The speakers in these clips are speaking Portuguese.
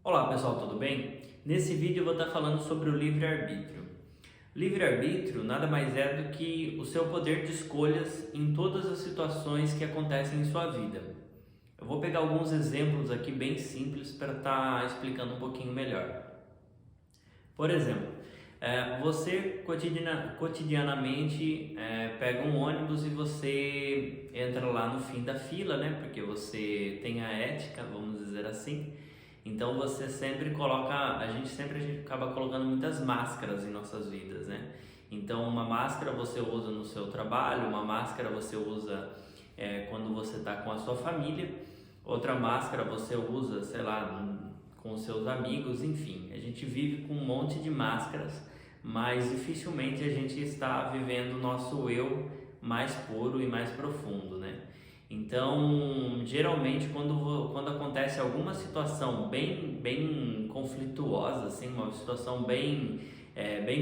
Olá pessoal, tudo bem? Nesse vídeo eu vou estar falando sobre o livre-arbítrio. Livre-arbítrio nada mais é do que o seu poder de escolhas em todas as situações que acontecem em sua vida. Eu vou pegar alguns exemplos aqui bem simples para estar explicando um pouquinho melhor. Por exemplo, você cotidianamente pega um ônibus e você entra lá no fim da fila, né? Porque você tem a ética, vamos dizer assim. Então você sempre coloca, a gente sempre acaba colocando muitas máscaras em nossas vidas, né? Então uma máscara você usa no seu trabalho, uma máscara você usa quando você está com a sua família, outra máscara você usa, sei lá, com os seus amigos, enfim. A gente vive com um monte de máscaras, mas dificilmente a gente está vivendo o nosso eu mais puro e mais profundo, né? Então, geralmente, quando acontece alguma situação bem conflituosa, assim, uma situação bem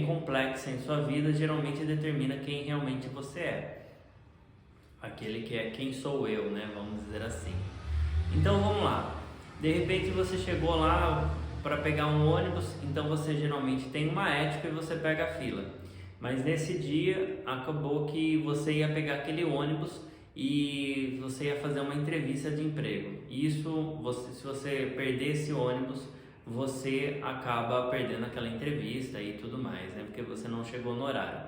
complexa em sua vida, geralmente determina quem realmente você é. Aquele que é quem sou eu, né? Vamos dizer assim. Então, vamos lá. De repente, você chegou lá para pegar um ônibus, então você geralmente tem uma ética e você pega a fila. Mas nesse dia, acabou que você ia pegar aquele ônibus e você ia fazer uma entrevista de emprego. Isso, se você perder esse ônibus, você acaba perdendo aquela entrevista e tudo mais, né? Porque você não chegou no horário.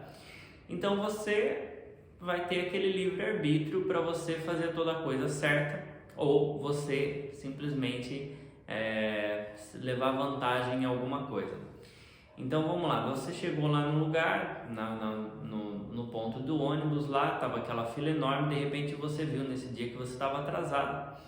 Então você vai ter aquele livre-arbítrio para você fazer toda a coisa certa ou você simplesmente levar vantagem em alguma coisa. Então vamos lá, você chegou lá no lugar, no ponto do ônibus lá, estava aquela fila enorme, de repente você viu nesse dia que você estava atrasado,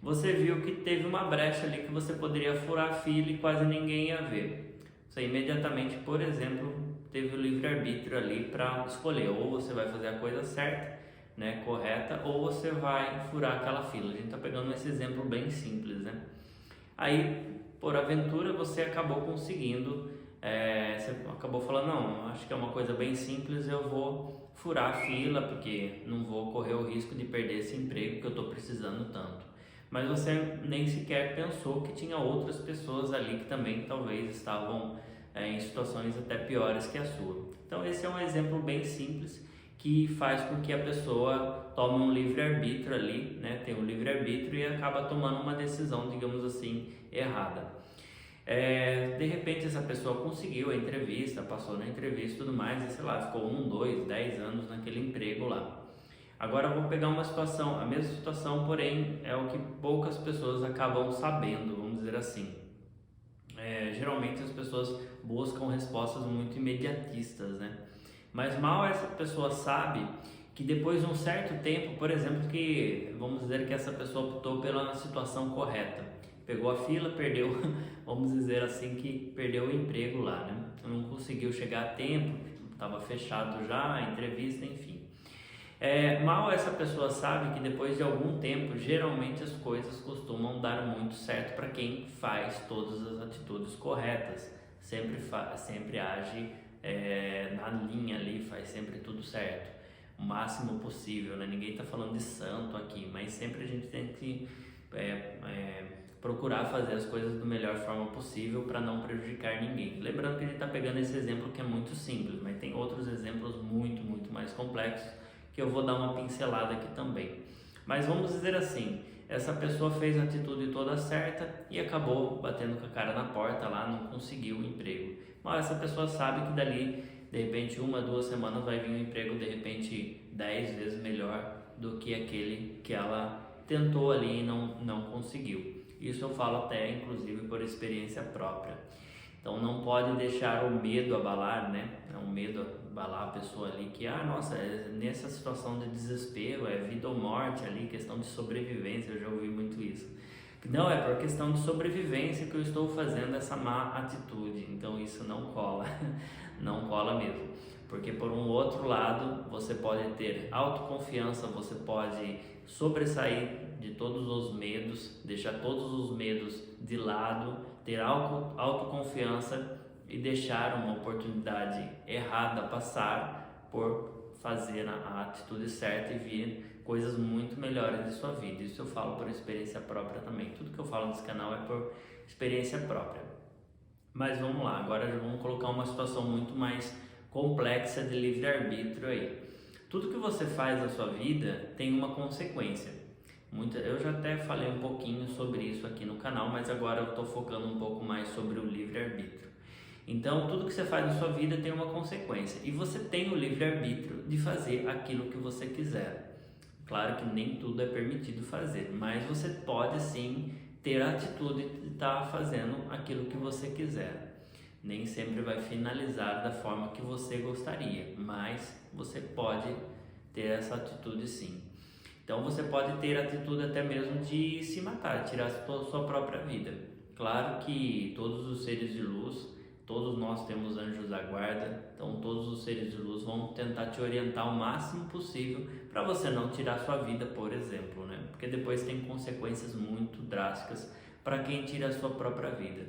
você viu que teve uma brecha ali que você poderia furar a fila e quase ninguém ia ver. Você imediatamente, por exemplo, teve o livre-arbítrio ali para escolher, ou você vai fazer a coisa certa, né, correta, ou você vai furar aquela fila. A gente está pegando esse exemplo bem simples, né? Aí, por aventura, você acabou conseguindo, você acabou falando, não, acho que é uma coisa bem simples, eu vou furar a fila, porque não vou correr o risco de perder esse emprego que eu estou precisando tanto. Mas você nem sequer pensou que tinha outras pessoas ali que também talvez estavam em situações até piores que a sua. Então esse é um exemplo bem simples que faz com que a pessoa tome um livre-arbítrio ali, né? Tem um livre-arbítrio e acaba tomando uma decisão, digamos assim, errada. De repente essa pessoa conseguiu a entrevista, passou na entrevista e tudo mais, e sei lá, ficou 1, 2, 10 anos naquele emprego lá. Agora eu vou pegar uma situação, a mesma situação, porém é o que poucas pessoas acabam sabendo, vamos dizer assim. Geralmente as pessoas buscam respostas muito imediatistas, né? Mas mal essa pessoa sabe que depois de um certo tempo, por exemplo, que vamos dizer que essa pessoa optou pela situação correta, pegou a fila, perdeu, vamos dizer assim, que perdeu o emprego lá, né? Não conseguiu chegar a tempo, estava fechado já a entrevista, enfim. Mal essa pessoa sabe que depois de algum tempo, geralmente as coisas costumam dar muito certo para quem faz todas as atitudes corretas, sempre age na linha ali, faz sempre tudo certo, o máximo possível, né? Ninguém está falando de santo aqui, mas sempre a gente tem que procurar fazer as coisas da melhor forma possível para não prejudicar ninguém. Lembrando que a gente está pegando esse exemplo que é muito simples, mas tem outros exemplos muito mais complexos que eu vou dar uma pincelada aqui também. Mas vamos dizer assim, essa pessoa fez a atitude toda certa e acabou batendo com a cara na porta lá, não conseguiu o emprego. Mas essa pessoa sabe que dali, de repente, 1, 2 semanas vai vir um emprego, de repente, 10 vezes melhor do que aquele que ela tentou ali e não conseguiu. Isso eu falo até, inclusive, por experiência própria. Então não pode deixar o medo abalar, né? É um medo abalar a pessoa ali que, nossa, nessa situação de desespero, é vida ou morte ali, questão de sobrevivência, eu já ouvi muito isso. Não, é por questão de sobrevivência que eu estou fazendo essa má atitude, então isso não cola, não cola mesmo. Porque por um outro lado, você pode ter autoconfiança, você pode sobressair de todos os medos, deixar todos os medos de lado, ter autoconfiança e deixar uma oportunidade errada passar por fazer a atitude certa e vir coisas muito melhores de sua vida. Isso eu falo por experiência própria também. Tudo que eu falo nesse canal é por experiência própria. Mas vamos lá, agora já vamos colocar uma situação muito mais complexa de livre-arbítrio aí. Tudo que você faz na sua vida tem uma consequência. Eu já até falei um pouquinho sobre isso aqui no canal, mas agora eu estou focando um pouco mais sobre o livre-arbítrio. Então, tudo que você faz na sua vida tem uma consequência e você tem o livre-arbítrio de fazer aquilo que você quiser. Claro que nem tudo é permitido fazer, mas você pode sim ter a atitude de estar fazendo aquilo que você quiser. Nem sempre vai finalizar da forma que você gostaria, mas você pode ter essa atitude sim. Então você pode ter a atitude até mesmo de se matar, tirar a sua própria vida. Claro que todos os seres de luz, todos nós temos anjos da guarda, então todos os seres de luz vão tentar te orientar o máximo possível para você não tirar sua vida, por exemplo, né? Porque depois tem consequências muito drásticas para quem tira a sua própria vida.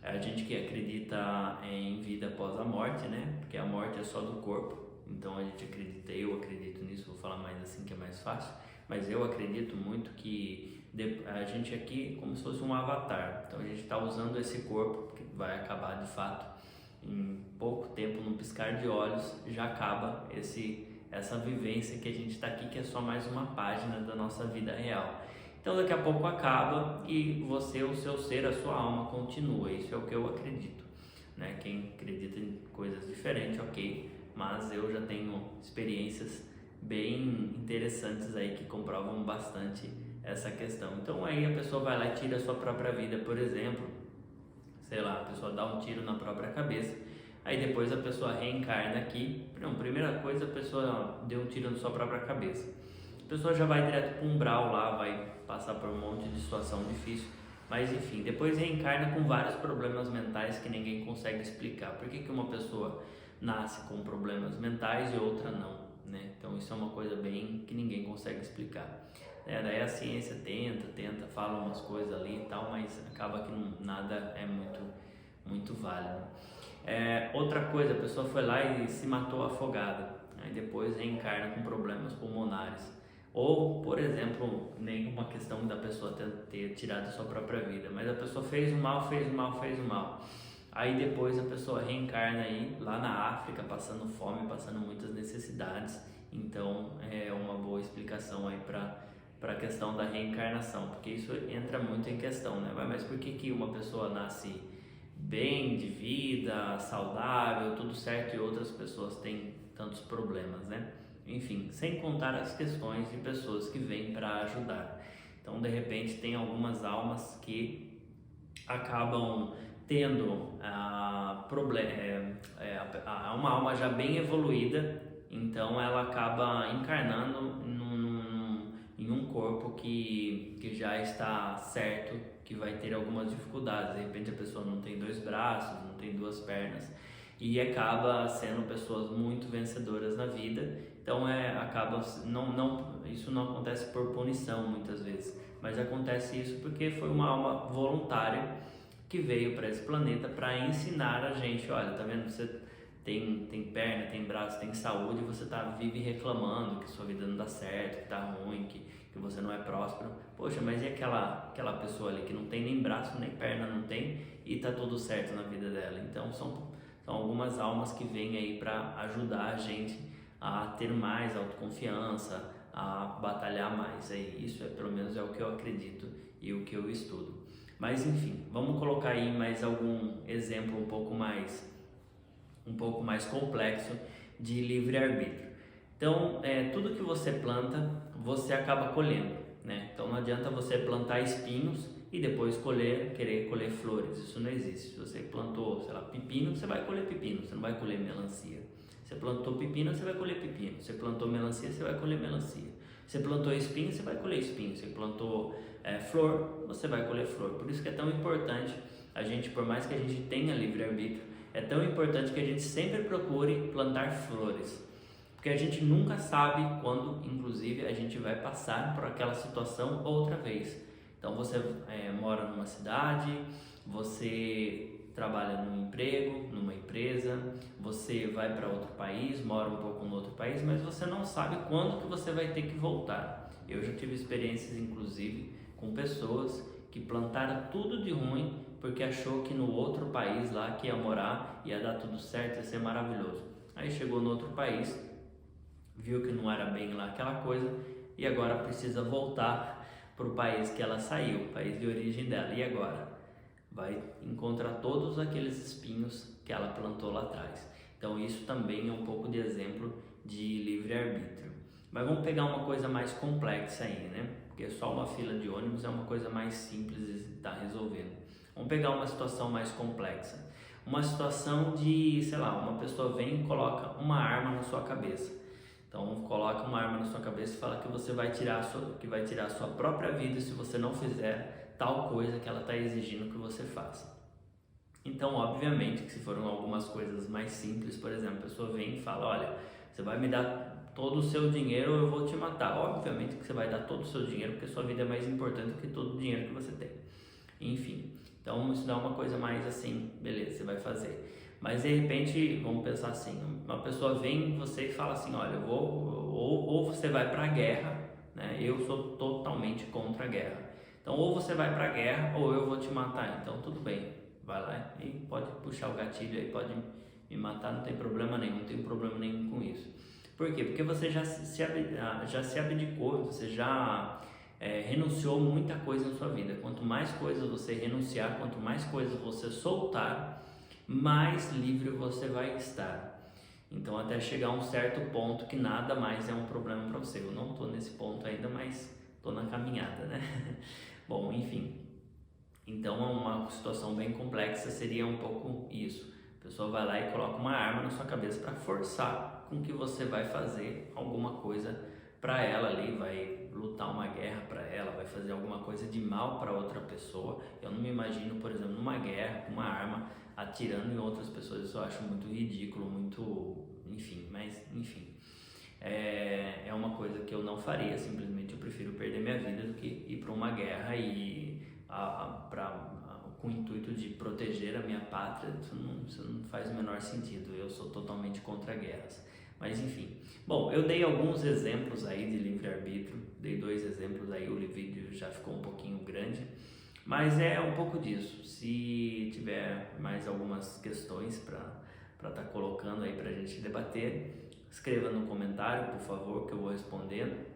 A gente que acredita em vida após a morte, né? Porque a morte é só do corpo, então a gente acredita, eu acredito nisso, vou falar mais assim que é mais fácil, mas eu acredito muito que a gente aqui é como se fosse um avatar, então a gente está usando esse corpo que vai acabar de fato em pouco tempo, num piscar de olhos, já acaba essa vivência que a gente está aqui, que é só mais uma página da nossa vida real. Então daqui a pouco acaba e você, o seu ser, a sua alma continua, isso é o que eu acredito, né? Quem acredita em coisas diferentes, ok, mas eu já tenho experiências bem interessantes aí que comprovam bastante essa questão. Então aí a pessoa vai lá e tira a sua própria vida, por exemplo, sei lá, a pessoa dá um tiro na própria cabeça, aí depois a pessoa reencarna aqui. Não, primeira coisa, a pessoa deu um tiro na sua própria cabeça, a pessoa já vai direto para um umbral lá, vai passar por um monte de situação difícil, mas enfim, depois reencarna com vários problemas mentais que ninguém consegue explicar. Por que uma pessoa nasce com problemas mentais e outra não, né? Então isso é uma coisa bem que ninguém consegue explicar. Daí a ciência tenta, fala umas coisas ali e tal, mas acaba que nada é muito válido. Outra coisa, a pessoa foi lá e se matou afogada, aí depois reencarna com problemas pulmonares. Ou, por exemplo, nem uma questão da pessoa ter tirado a sua própria vida, mas a pessoa fez o mal. Aí depois a pessoa reencarna aí lá na África, passando fome, passando muitas necessidades. Então é uma boa explicação aí para a questão da reencarnação, porque isso entra muito em questão, né? Mas por que uma pessoa nasce bem de vida, saudável, tudo certo, e outras pessoas têm tantos problemas, né? Enfim, sem contar as questões de pessoas que vêm para ajudar. Então, de repente, tem algumas almas que acabam tendo uma alma já bem evoluída, então ela acaba encarnando em um corpo que já está certo, que vai ter algumas dificuldades. De repente a pessoa não tem 2 braços, não tem 2 pernas, e acaba sendo pessoas muito vencedoras na vida. Então isso não acontece por punição muitas vezes, mas acontece isso porque foi uma alma voluntária que veio para esse planeta para ensinar a gente. Olha, tá vendo, você tem perna, tem braço, tem saúde, e você vive reclamando que sua vida não dá certo, que tá ruim, que você não é próspero. Poxa, mas e aquela pessoa ali que não tem nem braço, nem perna, não tem, e tá tudo certo na vida dela? Então são algumas almas que vêm aí para ajudar a gente a ter mais autoconfiança, a batalhar mais. Isso pelo menos é o que eu acredito e o que eu estudo. Mas enfim, vamos colocar aí mais algum exemplo um pouco mais complexo de livre-arbítrio. Então, tudo que você planta, você acaba colhendo, né? Então não adianta você plantar espinhos e depois querer colher flores. Isso não existe. Se você plantou, sei lá, pepino, você vai colher pepino, você não vai colher melancia. Você plantou pepino, você vai colher pepino. Você plantou melancia, você vai colher melancia. Você plantou espinho, você vai colher espinho. Você plantou flor, você vai colher flor. Por isso que é tão importante a gente, por mais que a gente tenha livre-arbítrio, é tão importante que a gente sempre procure plantar flores, porque a gente nunca sabe quando, inclusive, a gente vai passar por aquela situação outra vez. Então você mora numa cidade, você trabalha num emprego, numa empresa, você vai para outro país, mora um pouco no outro país, mas você não sabe quando que você vai ter que voltar. Eu já tive experiências, inclusive, com pessoas que plantaram tudo de ruim, porque achou que no outro país lá que ia morar ia dar tudo certo, ia ser maravilhoso. Aí chegou no outro país, viu que não era bem lá aquela coisa e agora precisa voltar para o país que ela saiu, o país de origem dela. E agora? Vai encontrar todos aqueles espinhos que ela plantou lá atrás. Então isso também é um pouco de exemplo de livre-arbítrio. Mas vamos pegar uma coisa mais complexa aí, né? Porque só uma fila de ônibus é uma coisa mais simples de estar resolvendo. Vamos pegar uma situação mais complexa. Uma situação de, sei lá, uma pessoa vem e coloca uma arma na sua cabeça. Então coloca uma arma na sua cabeça e fala que você vai tirar a sua própria vida se você não fizer tal coisa que ela está exigindo que você faça. Então, obviamente, que se foram algumas coisas mais simples, por exemplo, a pessoa vem e fala, olha, você vai me dar todo o seu dinheiro ou eu vou te matar. Obviamente que você vai dar todo o seu dinheiro porque sua vida é mais importante do que todo o dinheiro que você tem. Enfim, então isso dá uma coisa mais assim, beleza, você vai fazer. Mas de repente, vamos pensar assim, uma pessoa vem em você e fala assim, olha, eu vou, ou você vai para a guerra, né? Eu sou totalmente contra a guerra. Então, ou você vai para a guerra ou eu vou te matar. Então, tudo bem, vai lá e pode puxar o gatilho aí, pode me matar, não tem problema nenhum, não tem problema nenhum com isso. Por quê? Porque você já se abdicou, você já renunciou muita coisa na sua vida. Quanto mais coisas você renunciar, quanto mais coisas você soltar, mais livre você vai estar. Então, até chegar a um certo ponto que nada mais é um problema para você. Eu não estou nesse ponto ainda, mas estou na caminhada, né? Bom, enfim. Então, uma situação bem complexa seria um pouco isso. A pessoa vai lá e coloca uma arma na sua cabeça para forçar com que você vai fazer alguma coisa para ela ali, vai lutar uma guerra para ela, vai fazer alguma coisa de mal para outra pessoa. Eu não me imagino, por exemplo, numa guerra com uma arma atirando em outras pessoas. Isso eu acho muito ridículo, muito, enfim, mas enfim. É uma coisa que eu não faria, simplesmente eu prefiro perder minha vida do que ir para uma guerra e com o intuito de proteger a minha pátria. Isso não faz o menor sentido, eu sou totalmente contra guerras. Mas enfim, bom, eu dei alguns exemplos aí de livre-arbítrio, dei 2 exemplos aí, o vídeo já ficou um pouquinho grande, mas é um pouco disso. Se tiver mais algumas questões para estar colocando aí para a gente debater, escreva no comentário, por favor, que eu vou respondendo.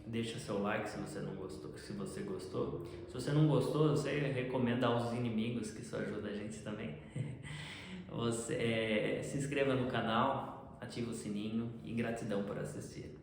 Deixa seu like se você não gostou, se você gostou. Se você não gostou, você recomenda aos inimigos, que isso ajuda a gente também. Você se inscreva no canal, ativa o sininho e gratidão por assistir.